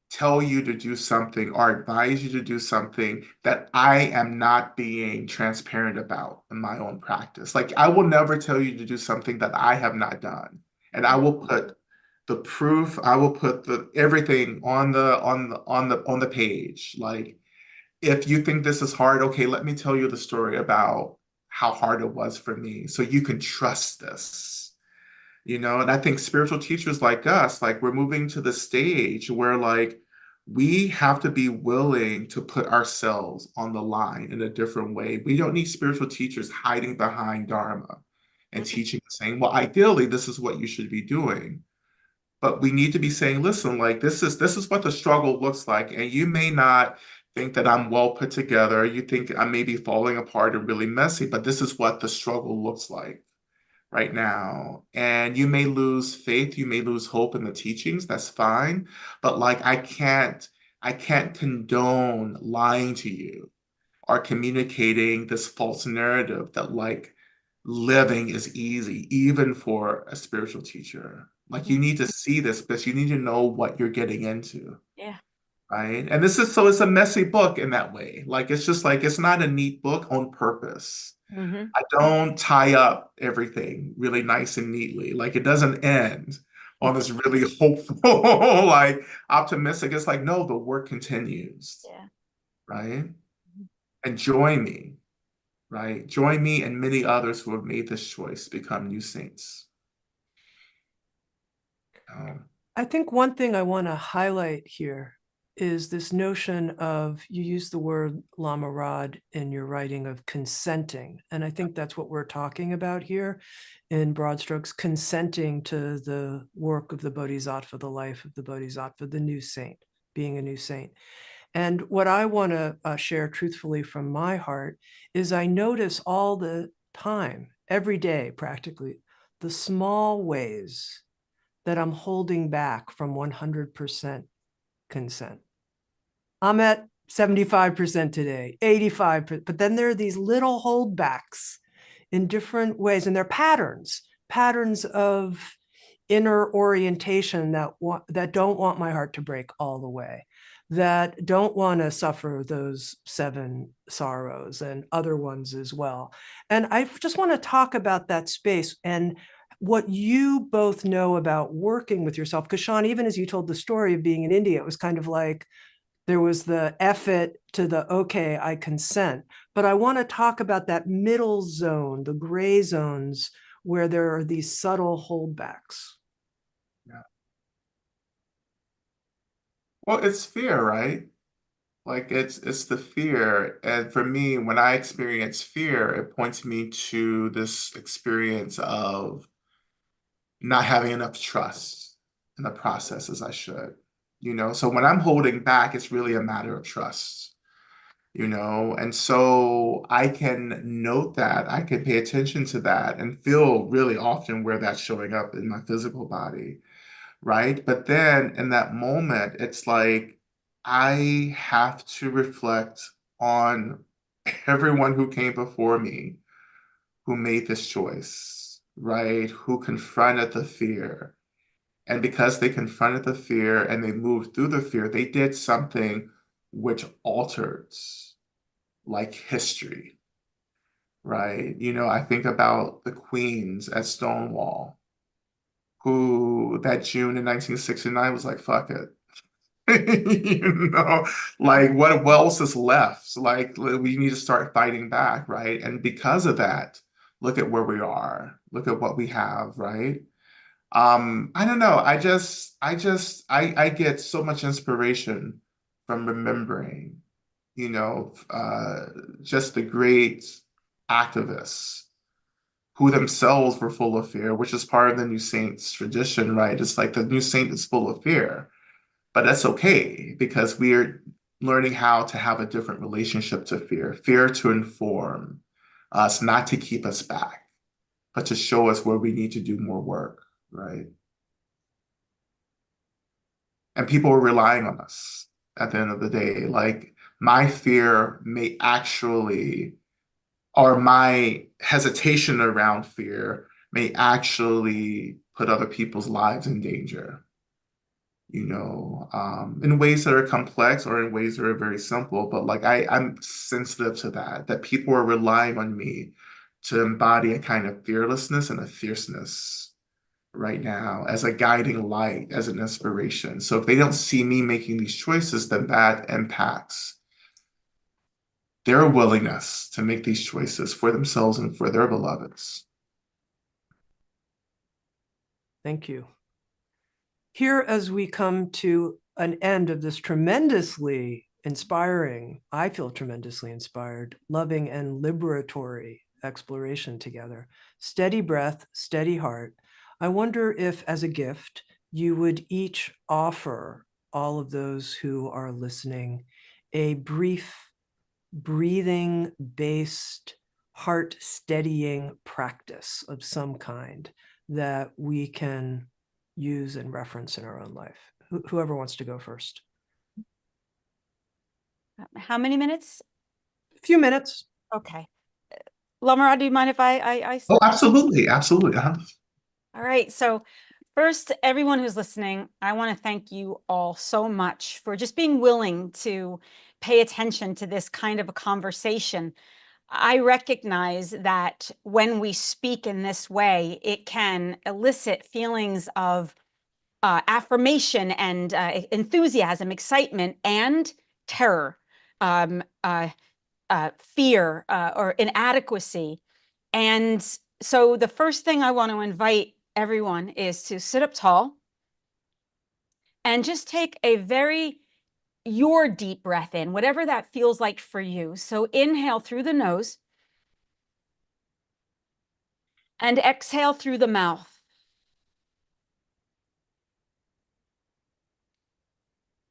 tell you to do something or advise you to do something that I am not being transparent about in my own practice. Like I will never tell you to do something that I have not done. And I will put the proof, I will put the everything on the page. Like if you think this is hard, okay, let me tell you the story about how hard it was for me so you can trust this. And I think spiritual teachers like us, like we're moving to the stage where like we have to be willing to put ourselves on the line in a different way. We don't need spiritual teachers hiding behind Dharma and teaching, saying, well, ideally, this is what you should be doing. But we need to be saying, listen, like this is what the struggle looks like. And you may not think that I'm well put together. You think I may be falling apart and really messy, but this is what the struggle looks like right now. And you may lose faith, you may lose hope in the teachings, that's fine. But like I can't condone lying to you or communicating this false narrative that like living is easy, even for a spiritual teacher. Like Mm-hmm. you need to see this because you need to know what you're getting into. Yeah. Right. And it's a messy book in that way. Like it's just like it's not a neat book on purpose. Mm-hmm. I don't tie up everything really nice and neatly. Like it doesn't end on this really hopeful, like optimistic. It's like, no, the work continues, Yeah. right? And join me, right? Join me and many others who have made this choice to become new saints. I think one thing I want to highlight here is this notion of, you use the word Lama Rod in your writing, of consenting. And I think that's what we're talking about here in broad strokes, consenting to the work of the Bodhisattva, the life of the Bodhisattva, the new saint, being a new saint. And what I want to share truthfully from my heart is I notice all the time, every day practically, the small ways that I'm holding back from 100% consent. I'm at 75% today, 85%, but then there are these little holdbacks in different ways, and they're patterns of inner orientation that don't want my heart to break all the way, that don't want to suffer those 7 sorrows and other ones as well. And I just want to talk about that space and what you both know about working with yourself. Because Seane, even as you told the story of being in India, it was kind of like there was the effort to the, okay, I consent. But I want to talk about that middle zone, the gray zones, where there are these subtle holdbacks. Yeah. Well, it's fear, right? Like it's the fear. And for me, when I experience fear, it points me to this experience of not having enough trust in the process as I should. So when I'm holding back, it's really a matter of trust, and so I can note that, I can pay attention to that and feel really often where that's showing up in my physical body, right? But then in that moment, it's like I have to reflect on everyone who came before me, who made this choice, right? Who confronted the fear. And because they confronted the fear and they moved through the fear, they did something which altered like history, right? I think about the queens at Stonewall, who that June in 1969 was like, fuck it. Like what else is left? Like we need to start fighting back, right? And because of that, look at where we are. Look at what we have, right? I don't know. I get so much inspiration from remembering, you know, uh, just the great activists who themselves were full of fear, which is part of the New Saints tradition, right? It's like the New Saint is full of fear, but that's okay because we're learning how to have a different relationship to fear, fear to inform us, not to keep us back, but to show us where we need to do more work, right? And people are relying on us at the end of the day. Like my fear may actually, or my hesitation around fear may actually put other people's lives in danger, in ways that are complex or in ways that are very simple. But like I'm sensitive to that people are relying on me to embody a kind of fearlessness and a fierceness right now as a guiding light, as an inspiration. So if they don't see me making these choices, then that impacts their willingness to make these choices for themselves and for their beloveds. Thank you. Here, as we come to an end of this tremendously inspiring, I feel tremendously inspired, loving and liberatory exploration together, steady breath, steady heart, I wonder if, as a gift, you would each offer all of those who are listening a brief breathing-based, heart-steadying practice of some kind that we can use and reference in our own life. Whoever wants to go first. How many minutes? A few minutes. Okay. Lama Rod, do you mind if I Oh, absolutely. Absolutely. All right. So first, everyone who's listening, I want to thank you all so much for just being willing to pay attention to this kind of a conversation. I recognize that when we speak in this way, it can elicit feelings of affirmation and enthusiasm, excitement, and terror, um, uh, fear, or inadequacy. And so the first thing I want to invite everyone is to sit up tall and just take a very your deep breath in, whatever that feels like for you. So inhale through the nose and exhale through the mouth.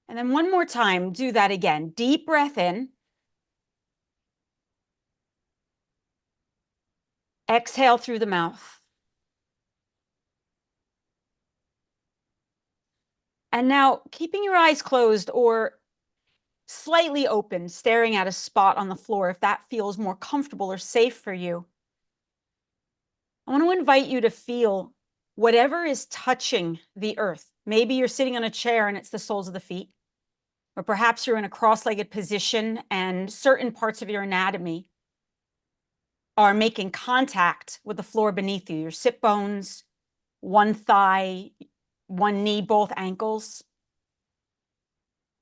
And then one more time, do that again. Deep breath in. Exhale through the mouth. And now, keeping your eyes closed or slightly open, staring at a spot on the floor, if that feels more comfortable or safe for you, I want to invite you to feel whatever is touching the earth. Maybe you're sitting on a chair and it's the soles of the feet. Or perhaps you're in a cross-legged position and certain parts of your anatomy are making contact with the floor beneath you, your sit bones, one thigh, one knee, both ankles.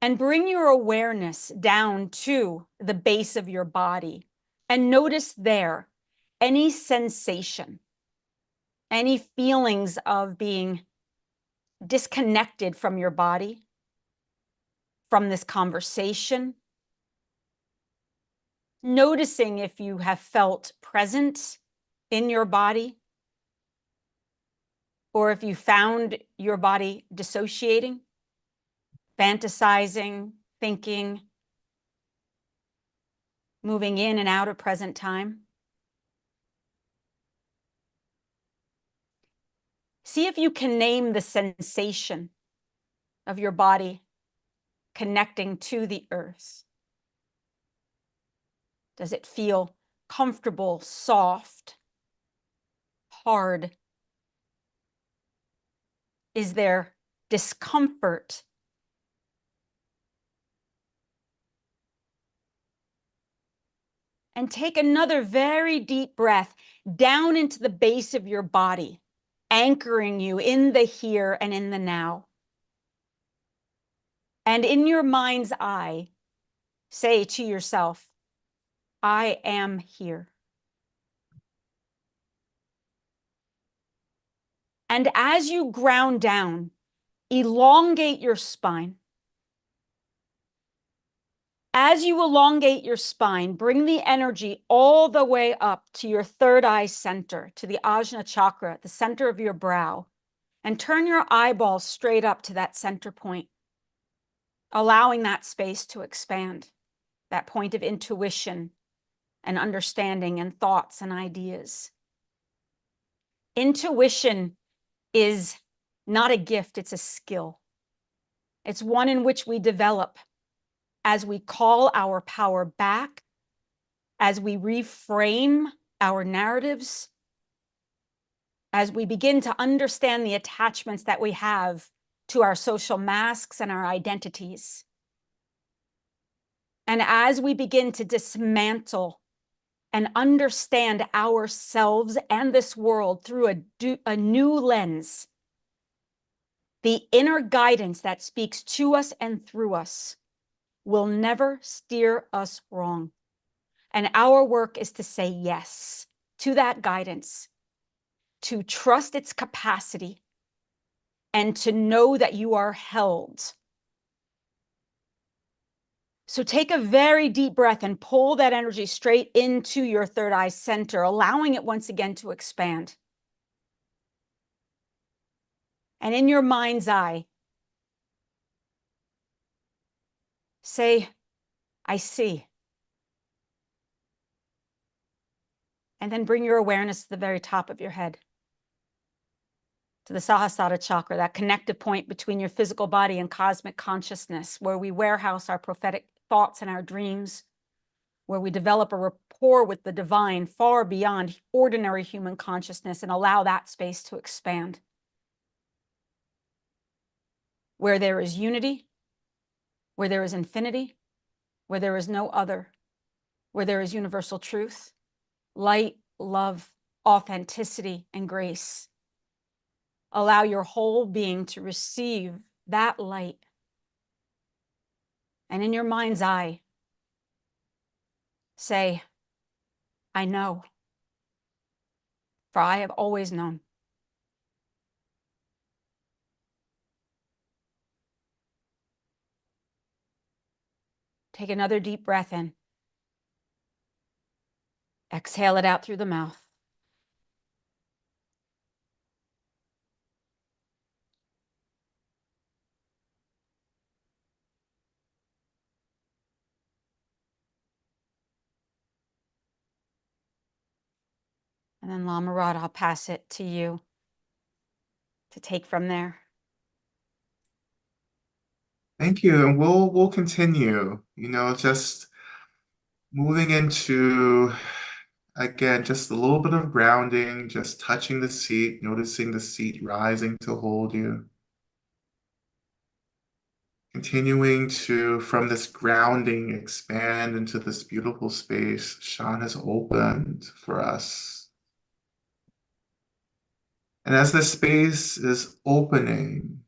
And bring your awareness down to the base of your body and notice there any sensation, any feelings of being disconnected from your body, from this conversation. Noticing if you have felt present in your body or if you found your body dissociating, fantasizing, thinking, moving in and out of present time. See if you can name the sensation of your body connecting to the earth. Does it feel comfortable, soft, hard? Is there discomfort? And take another very deep breath down into the base of your body, anchoring you in the here and in the now. And in your mind's eye, say to yourself, I am here. And as you ground down, elongate your spine. As you elongate your spine, bring the energy all the way up to your third eye center, to the Ajna chakra, the center of your brow, and turn your eyeballs straight up to that center point, allowing that space to expand, that point of intuition and understanding and thoughts and ideas. Intuition is not a gift, it's a skill. It's one in which we develop as we call our power back, as we reframe our narratives, as we begin to understand the attachments that we have to our social masks and our identities. And as we begin to dismantle and understand ourselves and this world through a new lens, the inner guidance that speaks to us and through us will never steer us wrong. And our work is to say yes to that guidance, to trust its capacity, and to know that you are held. So take a very deep breath and pull that energy straight into your third eye center, allowing it once again to expand. And in your mind's eye, say, I see. And then bring your awareness to the very top of your head, to the Sahasrara chakra, that connective point between your physical body and cosmic consciousness, where we warehouse our prophetic thoughts and our dreams, where we develop a rapport with the divine far beyond ordinary human consciousness and allow that space to expand. Where there is unity, where there is infinity, where there is no other, where there is universal truth, light, love, authenticity, and grace. Allow your whole being to receive that light. And in your mind's eye, say, I know, for I have always known. Take another deep breath in. Exhale it out through the mouth. And then Lama Rod, I'll pass it to you to take from there. Thank you. And we'll continue, just moving into, again, just a little bit of grounding, just touching the seat, noticing the seat rising to hold you. Continuing to, from this grounding, expand into this beautiful space Seane has opened for us. And as this space is opening,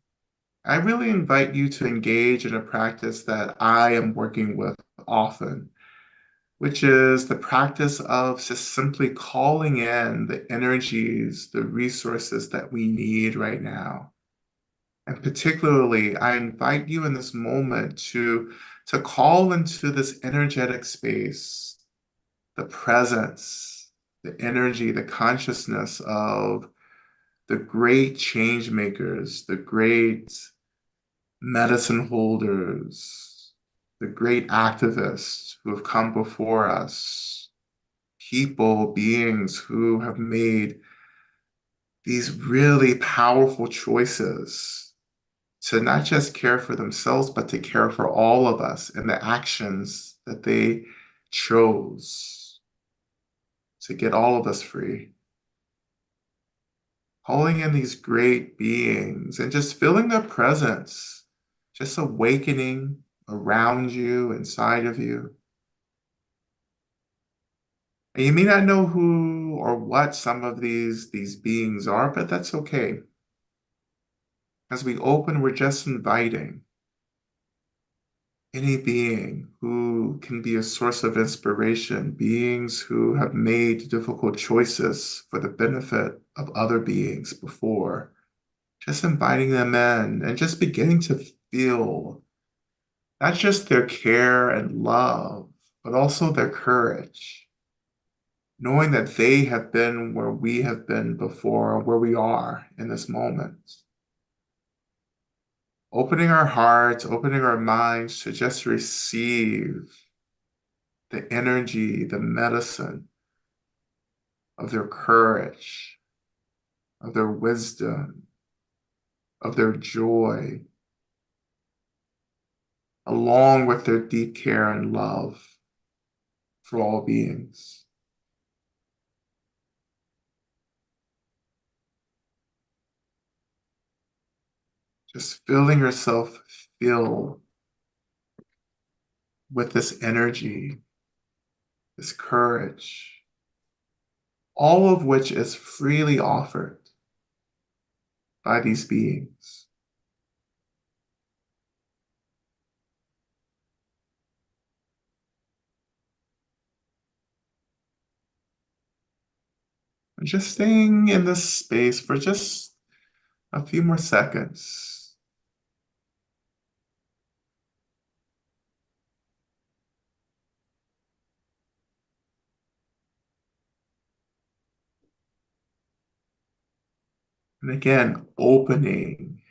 I really invite you to engage in a practice that I am working with often, which is the practice of just simply calling in the energies, the resources that we need right now. And particularly, I invite you in this moment to call into this energetic space, the presence, the energy, the consciousness of the great change makers, the great medicine holders, the great activists who have come before us, people, beings who have made these really powerful choices to not just care for themselves, but to care for all of us and the actions that they chose to get all of us free. Calling in these great beings and just feeling their presence, just awakening around you, inside of you. And you may not know who or what some of these beings are, but that's okay. As we open, we're just inviting any being who can be a source of inspiration, beings who have made difficult choices for the benefit of other beings before, just inviting them in and just beginning to feel not just their care and love, but also their courage, knowing that they have been where we have been before, where we are in this moment. Opening our hearts, opening our minds to just receive the energy, the medicine of their courage, of their wisdom, of their joy, along with their deep care and love for all beings. Just filling yourself filled with this energy, this courage, all of which is freely offered by these beings. And just staying in this space for just a few more seconds. And again, opening,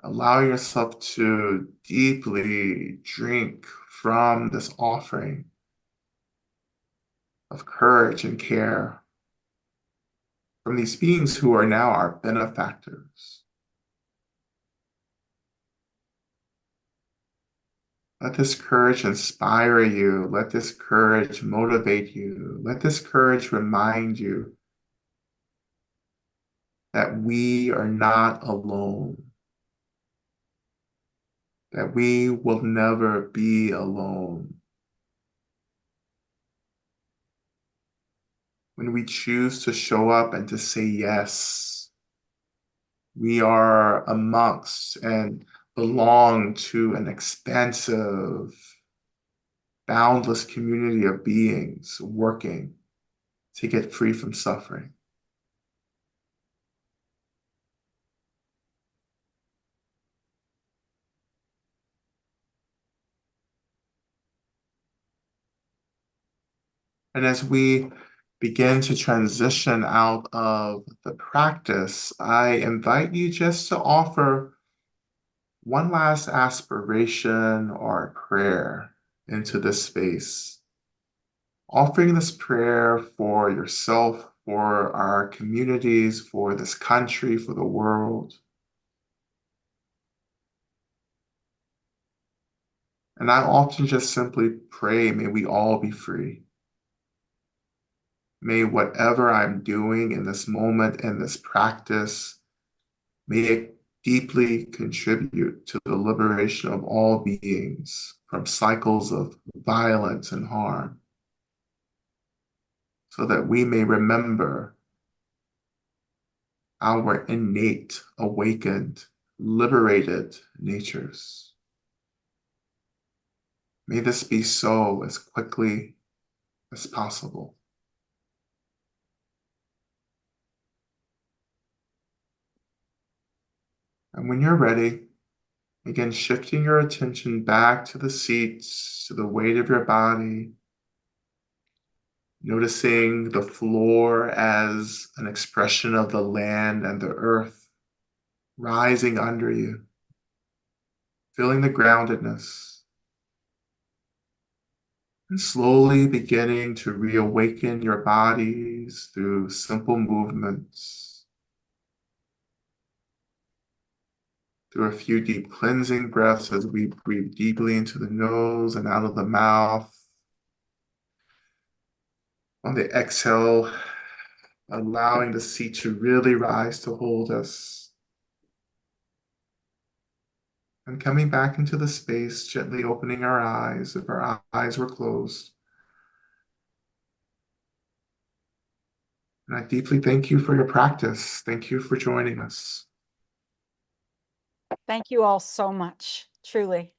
allowing yourself to deeply drink from this offering of courage and care from these beings who are now our benefactors. Let this courage inspire you. Let this courage motivate you. Let this courage remind you that we are not alone, that we will never be alone. When we choose to show up and to say yes, we are amongst and belong to an expansive, boundless community of beings working to get free from suffering. And as we begin to transition out of the practice, I invite you just to offer one last aspiration or prayer into this space. Offering this prayer for yourself, for our communities, for this country, for the world. And I often just simply pray, may we all be free. May whatever I'm doing in this moment, in this practice, may it deeply contribute to the liberation of all beings from cycles of violence and harm, so that we may remember our innate, awakened, liberated natures. May this be so as quickly as possible. And when you're ready, again, shifting your attention back to the seats, to the weight of your body, noticing the floor as an expression of the land and the earth rising under you, feeling the groundedness, and slowly beginning to reawaken your bodies through simple movements, through a few deep cleansing breaths as we breathe deeply into the nose and out of the mouth. On the exhale, allowing the seat to really rise to hold us. And coming back into the space, gently opening our eyes if our eyes were closed. And I deeply thank you for your practice. Thank you for joining us. Thank you all so much, truly.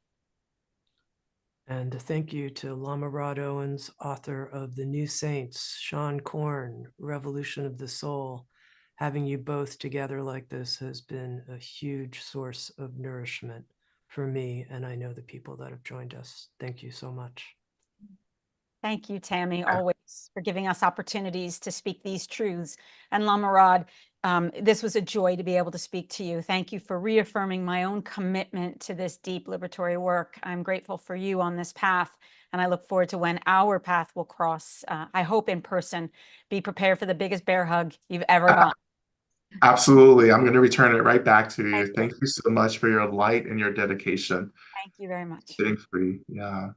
And thank you to Lama Rod Owens, author of The New Saints, Seane Corn, Revolution of the Soul. Having you both together like this has been a huge source of nourishment for me, and I know the people that have joined us. Thank you so much. Thank you, Tami, always for giving us opportunities to speak these truths. And Lama Rod, this was a joy to be able to speak to you. Thank you for reaffirming my own commitment to this deep liberatory work. I'm grateful for you on this path, and I look forward to when our path will cross, I hope in person. Be prepared for the biggest bear hug you've ever gotten. Absolutely. I'm going to return it right back to you. Thank you. Thank you so much for your light and your dedication. Thank you very much. Getting free. Yeah.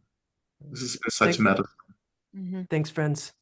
This has been such a metaphor. Mm-hmm. Thanks, friends.